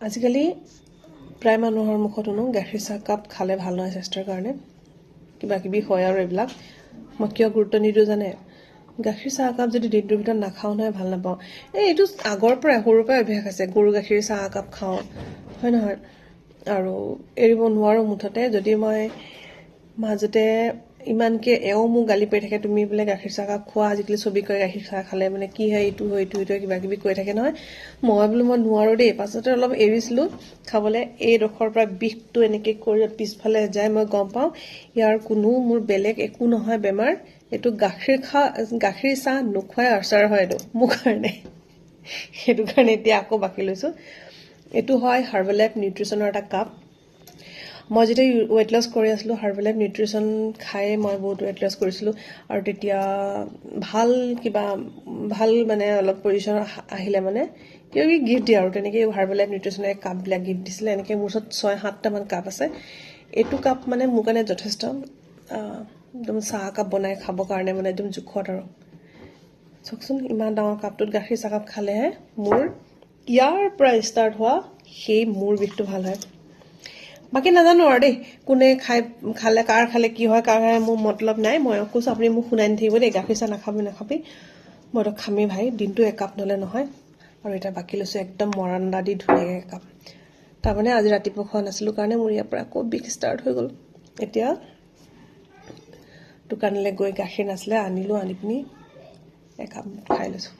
আজিকালি প্ৰায় মানুহৰ মুখত শুনো গাখীৰ চাহকাপ খালে ভাল নহয় স্বাস্থ্যৰ কাৰণে কিবা কিবি হয় আৰু এইবিলাক মই কিয় গুৰুত্ব নিদিওঁ জানে গাখীৰ চাহকাপ যদি দিনটোৰ ভিতৰত নাখাওঁ নহয় ভাল নাপাওঁ এইটো আগৰ পৰাই সৰুৰ পৰাই অভ্যাস আছে গৰু গাখীৰ চাহকাপ খাওঁ হয় নহয় আৰু এৰিব নোৱাৰোঁ মুঠতে যদি মই মাজতে ইমানকে মোক গালি পাৰি থাকে তুমি বোলে গাখীৰ চাহকাপ খোৱা আজিকালি ছবি কৰে গাখীৰ চাহ খালে মানে কি হয় এইটো হয় এইটো কিবা কিবি কৈ থাকে নহয় মই নোৱাৰোঁ দেই পাছতে অলপ এৰিছিলোঁ খাবলৈ এইডোখৰ পৰা বিষটো এনেকৈ কৰি পিছফালে যায় মই গম পাওঁ ইয়াৰ কোনো মোৰ বেলেগ একো নহয় বেমাৰ এইটো গাখীৰ চাহ নোখোৱাই আচাৰ হয় এইটো মোৰ কাৰণে সেইটো কাৰণে এতিয়া আকৌ বাকি লৈছোঁ এইটো হয় হাৰ্বেলাইফ নিউট্ৰিচনৰ এটা কাপ মই যেতিয়া ৱেইট লছ কৰি আছিলোঁ হাৰ্বেলাইফ নিউট্ৰিচন খাই মই বহুত ৱেইট লছ কৰিছিলোঁ আৰু তেতিয়া ভাল মানে অলপ পজিশ্যন আহিলে মানে কিবা কিবি গিফ্ট দিয়ে আৰু তেনেকৈ হাৰ্বেলাইফ নিউট্ৰিচনে কাপবিলাক গিফ্ট দিছিলে এনেকৈ মোৰ ওচৰত 6-7টামান কাপ আছে এইটো কাপ মানে মোৰ কাৰণে যথেষ্ট একদম চাহ কাপ বনাই খাবৰ কাৰণে মানে একদম জোখত আৰু চাওকচোন ইমান ডাঙৰ কাপটোত গাখীৰ চাহকাপ খালেহে মোৰ ইয়াৰ পৰা ষ্টাৰ্ট হোৱা সেই মূৰ বিষটো ভাল হয় বাকী নাজানো আৰু দেই কোনে খালে কাৰ খালে কি হয় কাৰ খালে মোৰ মতলব নাই মই কৈছোঁ আপুনি মোক শুনাই নাথাকিব দেই গাখীৰ চাহ নাখাবি মইতো খামেই ভাই দিনটো একাপ নহ'লে নহয় আৰু এতিয়া বাকী লৈছোঁ একদম মৰাণ্ডা দি ধুনীয়াকৈ একাপ তাৰমানে আজি ৰাতিপুৱা খোৱা নাছিলোঁ কাৰণে মোৰ ইয়াৰ পৰা আকৌ বিষ ষ্টাৰ্ট হৈ গ'ল এতিয়া দোকানলৈ গৈ গাখীৰ নাছিলে আনিলোঁ আনি পিনি একাপ খাই লৈছোঁ